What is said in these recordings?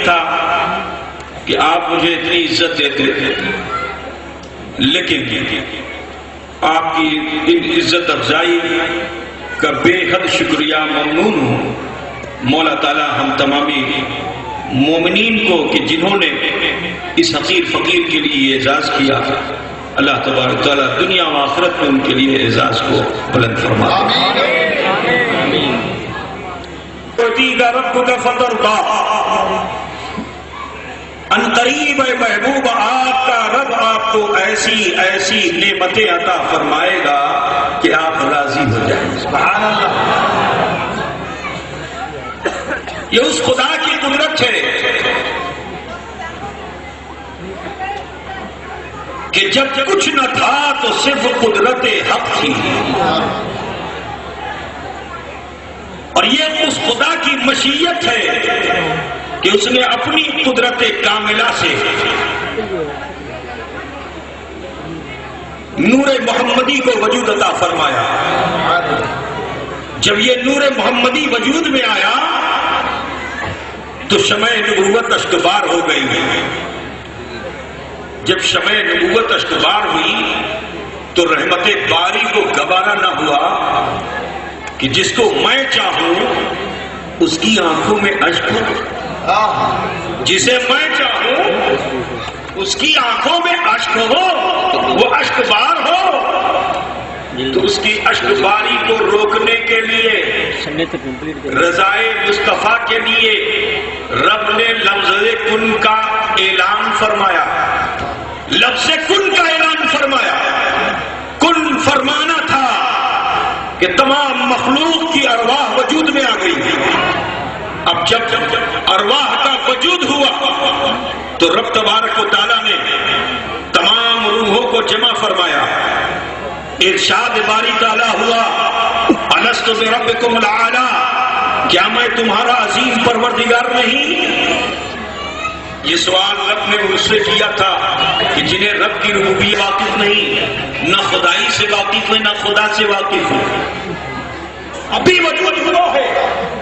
تھا کہ آپ مجھے اتنی عزت دیتے تھے، لیکن آپ کی ان عزت افزائی کا بے حد شکریہ ممنون ہوں۔ مولا تعالی ہم تمامی مومنین کو کہ جنہوں نے اس حقیر فقیر کے لیے اعزاز کیا، اللہ تبارک تعالیٰ دنیا و آخرت میں ان کے لیے اعزاز کو بلند فرما دے۔ ربک فترضی، ان قریب اے محبوب آپ کا رب آپ کو ایسی ایسی نعمتیں عطا فرمائے گا کہ آپ راضی ہو جائیں۔ سبحان اللہ، یہ اس خدا کی قدرت ہے کہ جب کچھ نہ تھا تو صرف قدرت حق تھی، اور یہ اس خدا کی مشیت ہے کہ اس نے اپنی قدرت کاملہ سے نور محمدی کو وجود عطا فرمایا۔ جب یہ نور محمدی وجود میں آیا تو شمع نبوت اشکبار ہو گئی۔ جب شمع نبوت اشکبار ہوئی تو رحمت باری کو گوارا نہ ہوا کہ جس کو میں چاہوں اس کی آنکھوں میں اشک ہو، جسے میں چاہوں اس کی آنکھوں میں اشک ہو، وہ اشک بار ہو، تو اس کی اشک باری کو روکنے کے لیے رضائے مصطفیٰ کے لیے رب نے لفظ کن کا اعلان فرمایا۔ لفظ کن کا اعلان فرمایا، کن فرمانا تھا کہ تمام مخلوق کی ارواح وجود میں آ گئی۔ اب جب ارواح کا وجود ہوا تو رب تبارک و تعالیٰ نے تمام روحوں کو جمع فرمایا۔ ارشاد باری تعالیٰ ہوا، الست بربکم الاعلی، کیا میں تمہارا عظیم پروردگار نہیں؟ یہ سوال رب نے مجھ سے کیا تھا کہ جنہیں رب کی ربوبیت واقف نہیں، نہ خدائی سے واقف ہے نہ خدا سے واقف ہے۔ ابھی وجود ہوا ہے،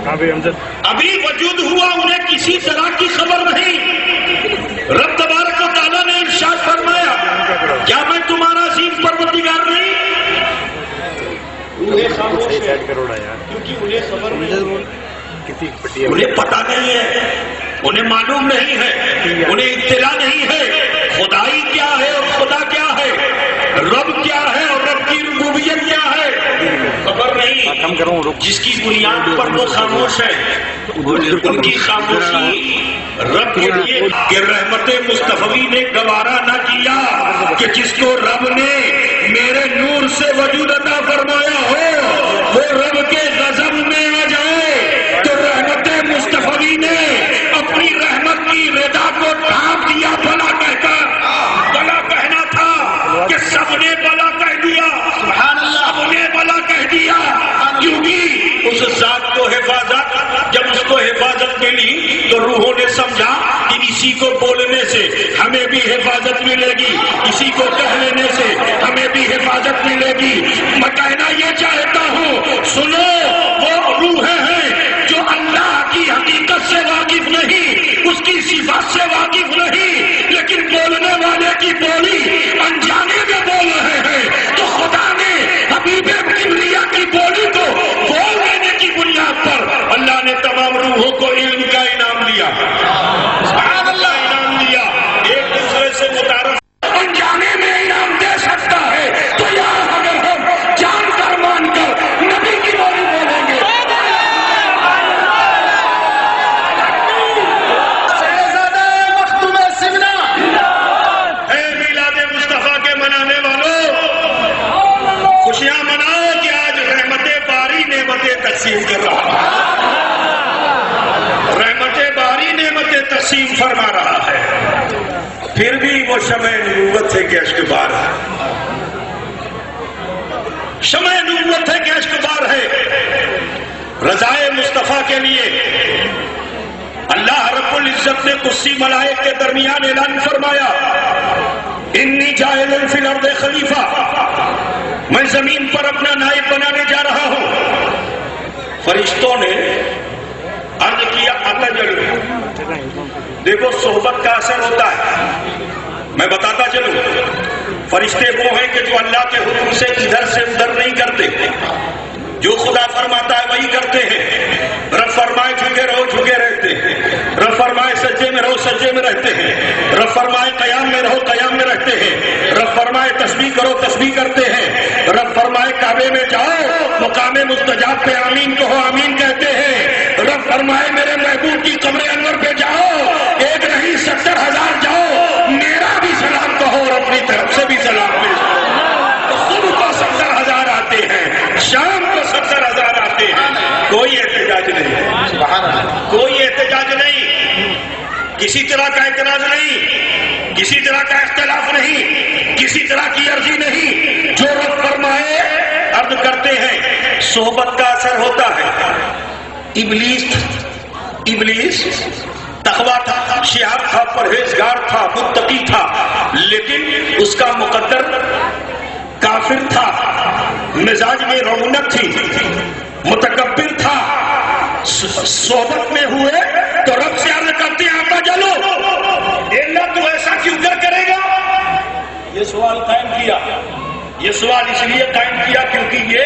ابھی وجود ہوا، انہیں کسی طرح کی خبر نہیں۔ رب تبارک و تعالیٰ نے ارشاد فرمایا، کیا میں تمہارا عظیم پروردگار نہیں؟ انہیں پتہ نہیں ہے، انہیں معلوم نہیں ہے، انہیں اطلاع نہیں ہے خدائی کیا ہے اور خدا کیا ہے، رب کیا ہے اور رب کی ربوبیت کیا ہے، خبر نہیں۔ جس کی بنیاد پر وہ خاموش ہے، ان کی خاموشی رب کے لیے کہ رحمت مصطفی نے گوارا نہ کیا کہ جس کو رب نے میرے نور سے وجود عطا فرمایا ہو وہ رب کے غضب میں آ جائے، تو رحمت مصطفی نے اپنی رحمت کی رضا کو ڈھانپ دیا بلا کہہ کر۔ بلا کہنا تھا کہ سب نے بلا کہہ دیا، سبحان اللہ، سب نے بلا کہہ دیا، کیونکہ اس ذات کو حفاظت، جب اس کو حفاظت ملی تو روحوں نے سمجھا کہ اسی کو بولنے سے ہمیں بھی حفاظت ملے گی، اسی کو کہہ لینے سے ہمیں بھی حفاظت ملے گی۔ میں کہنا یہ چاہتا ہوں، سنو، وہ روحیں ہیں جو اللہ کی حقیقت سے واقف نہیں، اس کی صفات سے واقف نہیں، لیکن بولنے والے کی بولی انجانے میں بول رہے ہیں، تو خدا نے حبیب کبریا کی بولی کو بول دینے کی بنیاد پر اللہ نے تمام روحوں کو علم کا انعام دیا، سبحان اللہ، انعام دیا، ایک دوسرے سے متعارف انجانے میں انعام دے سکتا ہے، تو یار اگر ہم جان کر مان کر نبی کی بولی بولیں گے، اے میلاد مصطفیٰ کے منانے والوں، خوشیاں مناؤ کہ آج رحمت باری نعمتیں تقسیم کر رہا ہے، رحمت باری نعمتیں تقسیم فرما رہا ہے، پھر بھی وہ شمع نبوت ہے کہ اشکبار ہے، شمع نبوت ہے کہ اشکبار ہے۔ رضائے مصطفیٰ کے لیے اللہ رب العزت نے قدسی ملائک کے درمیان اعلان فرمایا، انی جاعل فی الارض خلیفہ، میں زمین پر اپنا نائب بنانے جا رہا ہوں۔ فرشتوں نے عرض کیا، اللہ جل دیکھو صحبت کا اثر ہوتا ہے. میں بتاتا چلوں، فرشتے وہ ہیں کہ جو اللہ کے حکم سے ادھر سے ادھر نہیں کرتے، جو خدا فرماتا ہے وہی کرتے ہیں. رب فرمائے جھکے رہو جھکے رہتے ہیں، رب فرمائے سجدے میں رہو سجدے میں رہتے ہیں، رب فرمائے قیام میں رہو قیام میں رہتے ہیں، رب فرمائے تسبیح کرو تسبیح کرتے ہیں، رب فرمائے کعبے میں جاؤ مقام مستجاب پہ آمین کہو آمین کہتے ہیں، رب فرمائے میرے محبوب کی قبر انور پہ جاؤ، ایک نہیں 70,000 جاؤ میرا بھی سلام کہو اور اپنی طرف سے بھی سلام پیش کرو. تو صبح کو 70,000 آتے ہیں، شام کو 70,000 آتے ہیں. کوئی احتجاج نہیں، کوئی احتجاج نہیں، کسی طرح کا اعتراض نہیں، کسی طرح کا اختلاف نہیں، کسی طرح کی عرضی نہیں. جو رب فرمائے عرض کرتے ہیں. صحبت کا اثر ہوتا ہے. ابلیس تقویٰ تھا، شیاب تھا، پرہیزگار تھا، متقی تھا، لیکن اس کا مقدر کافر تھا، مزاج میں رونق تھی، متکبر تھا. صحبت میں ہوئے تو رب سے عرض کرتے ہیں آقا جلو اللہ تو ایسا کیوں کرے گا. یہ سوال قائم کیا، یہ سوال اس لیے قائم کیا کیونکہ یہ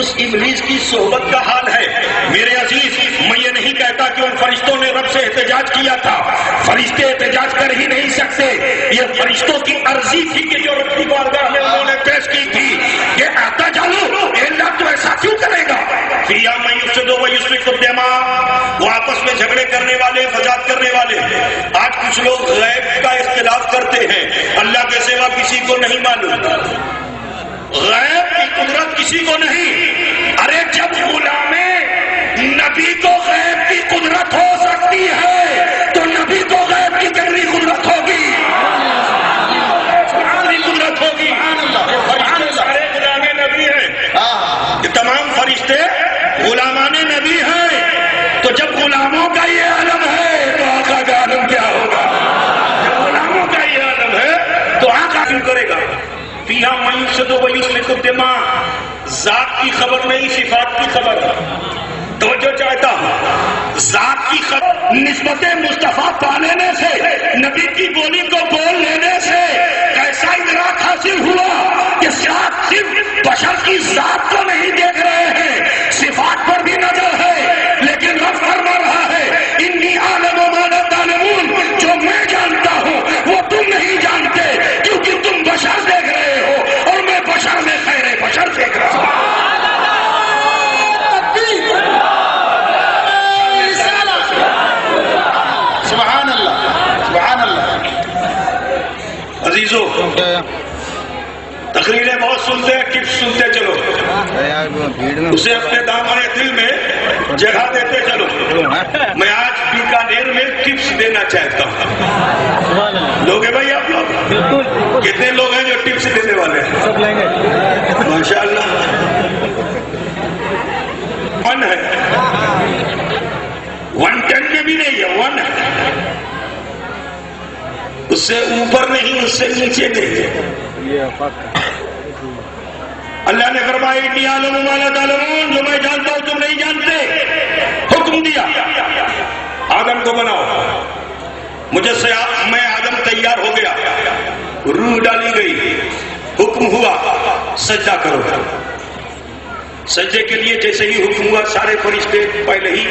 اس ابلیس کی صحبت کا حال ہے. میرے عزیز، میں یہ نہیں کہتا کہ ان فرشتوں نے رب سے احتجاج کیا تھا، فرشتے احتجاج کر ہی نہیں سکتے. یہ فرشتوں کی عرضی تھی کہ جو رب کی بارگاہ میں انہوں نے پیش کی تھی کہ آتا جالو اللہ تو ایسا کیوں کرے گا. فیہا من یفسد و یسفک الدماء، وہ آپس میں جھگڑے کرنے والے، فساد کرنے والے. آج کچھ لوگ غیب کا اختلاف کرتے ہیں، اللہ کے سوا کسی کو نہیں معلوم، غیب کی قدرت کسی کو نہیں. ارے جب غلام نبی کو غیب کی قدرت ہو سکتی ہے تو نبی کو غیب کی کتنی قدرت ہوگی، کتنی قدرت ہوگی. فرشتے سارے غلام نبی ہیں، یہ تمام فرشتے غلامان نبی ہیں. تو جب غلاموں کا یہ عالم ہے تو آقا کا عالم کیا ہوگا. جب غلاموں کا یہ عالم ہے تو آقا کیوں کرے گا. فیہا من یفسد و یسفک الدماء، ذات کی خبر نہیں صفات کی خبر. توجہ چاہتا ہوں، ذات کی خبر نسبت مصطفیٰ پا لینے سے، نبی کی بولی کو بول لینے سے کیسا ادراک حاصل ہوا کہ صرف بشر کی ذات کو نہیں دیکھ رہے ہیں، صفات پر بھی نظر ہے. لیکن رب فرما رہا ہے انی اعلم ما لا تعلمون، جو میں جانتا ہوں وہ تم نہیں جانتے کیونکہ تم بشر دیکھ رہے ہو اور میں بشر میں خیر بشر دیکھ رہا ہوں. عزیزو، تقریریں بہت سنتے ہیں، ٹپس سنتے چلو، اسے اپنے دامن دل میں جگہ دیتے چلو. میں آج بیکانیر میں ٹپس دینا چاہتا ہوں. لوگ ہیں بھائی آپ لوگ؟ کتنے لوگ ہیں جو ٹپس دینے والے ہیں؟ ماشاء اللہ. 1 ہے، 110 میں بھی نہیں ہے، 1 ہے. اس سے اوپر نہیں، اس سے نیچے نہیں. اللہ نے فرمایا انی اعلم ما لا تعلمون، جو میں جانتا ہوں تم نہیں جانتے. حکم دیا آدم کو بناؤ. میں آدم تیار ہو گیا، روح ڈالی گئی، حکم ہوا سجدہ کرو. سجدے کے لیے جیسے ہی حکم ہوا سارے فرشتے پہلے ہی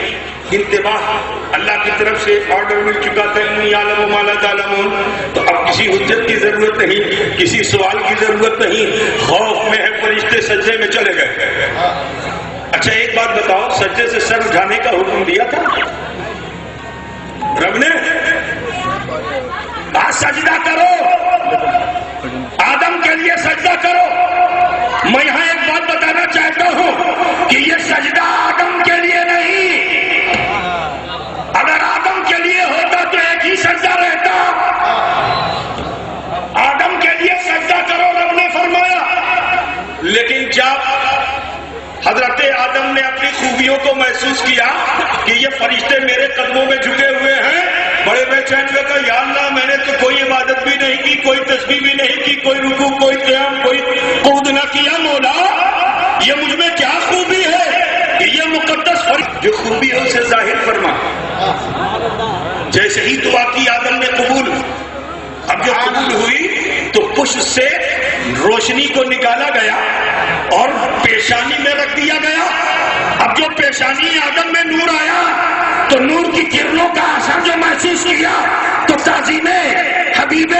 انتباہ، اللہ کی طرف سے آرڈر مل چکا تھا انی اعلم ما لا تعلمون. تو اب کسی حجت کی ضرورت نہیں، کسی سوال کی ضرورت نہیں، خوف میں ہے فرشتے سجدے میں چلے گئے. اچھا ایک بات بتاؤ، سجدے سے سر اٹھانے کا حکم دیا تھا رب نے؟ سجدہ کرو، آدم کے لیے سجدہ کرو. میں یہاں ایک بات بتانا چاہتا ہوں کہ یہ سجدہ آدم کے لیے نہیں. اگر آدم کے لیے ہوتا تو ایک ہی سجدہ رہتا. آدم کے لیے سجدہ کرو رب نے فرمایا. لیکن جب حضرت آدم نے اپنی خوبیوں کو محسوس کیا کہ یہ فرشتے میرے قدموں میں جھکے ہوئے ہیں، بڑے بے چین میں کہا یا اللہ میں نے تو کوئی عبادت بھی نہیں کی، کوئی تسبیح بھی نہیں کی، کوئی رکوع، کوئی قیام، کوئی قعود نہ کیا. مولا یہ مجھ میں کیا خوبی ہے کہ یہ مقدس جو خوبی ہے اسے ظاہر فرما. جیسے ہی دعا کی آدم نے قبول. اب جو قبول ہوئی تو پشت سے روشنی کو نکالا گیا اور پیشانی میں رکھ دیا گیا. اب جو پیشانی آدم میں نور آیا تو نور کی کرنوں کا اثر جو محسوس کیا تو تعظیم حبیب